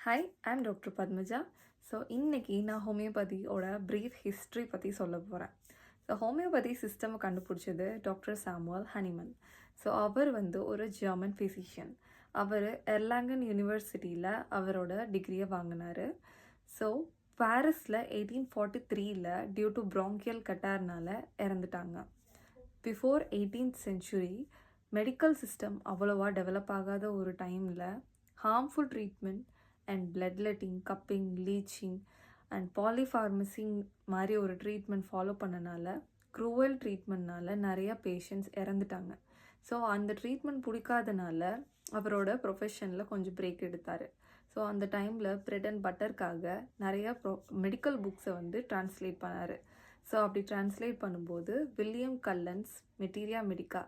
Hi I'm doctor Padmaja. So இன்றைக்கி நான் ஹோமியோபதியோட brief history பற்றி சொல்ல போகிறேன். ஸோ ஹோமியோபதி சிஸ்டம் கண்டுபிடிச்சது டாக்டர் சாமுவல் ஹனிமன். ஸோ அவர் ஒரு ஜெர்மன் ஃபிசிஷியன். அவர் எர்லாங்கன் யூனிவர்சிட்டியில் அவரோட டிகிரியை வாங்கினார். ஸோ பாரிஸில் 1843 டியூ டு ப்ராங்கியல் கட்டார்னால இறந்துட்டாங்க. Before 18th century medical system அவ்வளோவா டெவலப் ஆகாத ஒரு டைமில் harmful treatment and blood letting, cupping, leeching and polypharmacy மாதிரி ஒரு ட்ரீட்மெண்ட் ஃபாலோ பண்ணனால, க்ரூவல் ட்ரீட்மெண்ட்னால நிறைய பேஷண்ட்ஸ் இறந்துட்டாங்க. ஸோ அந்த ட்ரீட்மெண்ட் பிடிக்காதனால அவரோட ப்ரொஃபஷனில் கொஞ்சம் பிரேக் எடுத்தார். ஸோ அந்த டைமில் பிரெட் அண்ட் பட்டருக்காக நிறையா மெடிக்கல் புக்ஸை ட்ரான்ஸ்லேட் பண்ணார். ஸோ அப்படி ட்ரான்ஸ்லேட் பண்ணும்போது வில்லியம் கல்லன்ஸ் மெட்டீரியா மெடிக்கா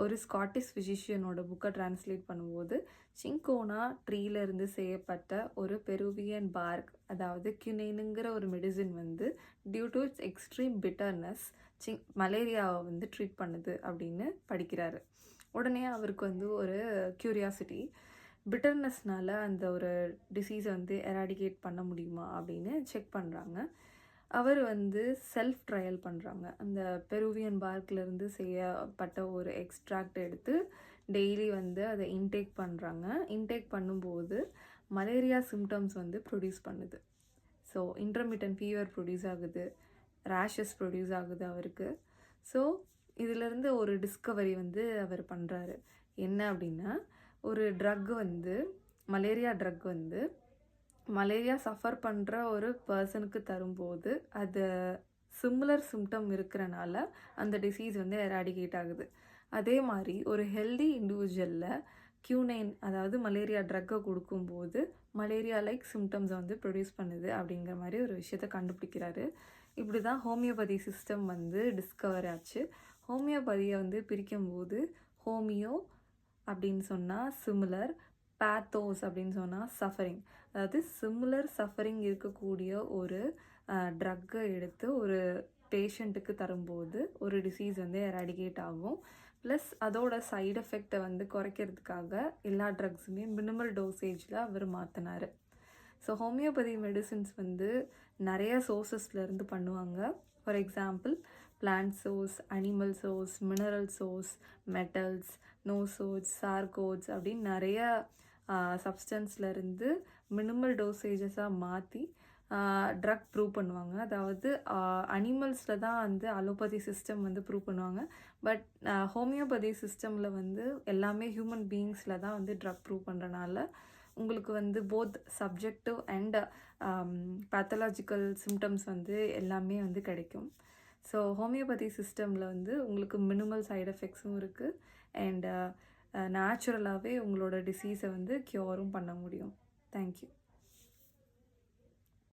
ஒரு ஸ்காட்டிஷ் ஃபிசிஷியனோட புக்கை ட்ரான்ஸ்லேட் பண்ணும்போது சிங்கோனா ட்ரீலேருந்து செய்யப்பட்ட ஒரு பெருவியன் பார்க், அதாவது கியூனைனுங்கிற ஒரு medicine due to its extreme bitterness மலேரியாவை ட்ரீட் பண்ணுது அப்படின்னு படிக்கிறாரு. உடனே அவருக்கு ஒரு க்யூரியாசிட்டி, பிட்டர்னஸ்னால அந்த ஒரு டிசீஸை எராடிகேட் பண்ண முடியுமா அப்படின்னு செக் பண்ணுறாங்க. அவர் செல்ஃப் ட்ரையல் பண்ணுறாங்க. அந்த பெருவியன் பார்க்லேருந்து செய்யப்பட்ட ஒரு எக்ஸ்ட்ராக்ட் எடுத்து டெய்லி அதை இன்டேக் பண்ணுறாங்க. இன்டேக் பண்ணும்போது மலேரியா சிம்டம்ஸ் ப்ரொடியூஸ் பண்ணுது. ஸோ இன்டர்மிட்டன்ட் ஃபீவர் ப்ரொடியூஸ் ஆகுது, ரேஷஸ் ப்ரொடியூஸ் ஆகுது அவருக்கு. ஸோ இதிலேருந்து ஒரு டிஸ்கவரி அவர் பண்ணுறாரு. என்ன அப்படின்னா, ஒரு drug malaria drug malaria suffer பண்ணுற ஒரு பர்சனுக்கு தரும்போது அது சிமிலர் சிம்டம் இருக்கிறனால அந்த டிசீஸ் எராடிகேட் ஆகுது. அதே மாதிரி ஒரு ஹெல்தி இண்டிவிஜுவலில் கியூனைன், அதாவது மலேரியா ட்ரக்கை கொடுக்கும்போது மலேரியா லைக் சிம்டம்ஸை ப்ரொடியூஸ் பண்ணுது அப்படிங்கிற மாதிரி ஒரு விஷயத்தை கண்டுபிடிக்கிறாரு. இப்படி தான் ஹோமியோபதி சிஸ்டம் டிஸ்கவர் ஆச்சு. ஹோமியோபதியை பிரிக்கும்போது ஹோமியோ அப்படின்னு சொன்னால் சிமிலர், பேத்தோஸ் அப்படின்னு சொன்னால் சஃபரிங். அதாவது சிமிலர் சஃபரிங் இருக்கக்கூடிய ஒரு ட்ரக்கை எடுத்து ஒரு பேஷண்ட்டுக்கு தரும்போது ஒரு டிசீஸ் எராடிகேட் ஆகும். ப்ளஸ் அதோட சைடு எஃபெக்டை குறைக்கிறதுக்காக எல்லா ட்ரக்ஸுமே மினிமல் டோசேஜில் அவர் மாற்றினார். ஸோ ஹோமியோபதி மெடிசின்ஸ் நிறைய சோர்ஸஸ்லேருந்து பண்ணுவாங்க. For example plant source, animal source, mineral source, metals, nosodes, sarcodes அப்படின்னு நிறைய சப்ஸ்டன்ஸ்லேருந்து மினிமல் டோசேஜஸாக மாற்றி ட்ரக் ப்ரூவ் பண்ணுவாங்க. அதாவது அனிமல்ஸில் தான் அலோபதி சிஸ்டம் ப்ரூவ் பண்ணுவாங்க. பட் ஹோமியோபதி சிஸ்டமில் எல்லாமே ஹியூமன் பீயிங்ஸில் தான் ட்ரக் ப்ரூவ் பண்ணுறனால உங்களுக்கு both subjective and pathological symptoms எல்லாமே கிடைக்கும். ஸோ ஹோமியோபதி சிஸ்டமில் உங்களுக்கு மினிமல் சைடு எஃபெக்ட்ஸும் இருக்குது அண்ட் நேச்சுரலாகவே உங்களோட டிசீஸை க்யூரும் பண்ண முடியும். தேங்க்யூ.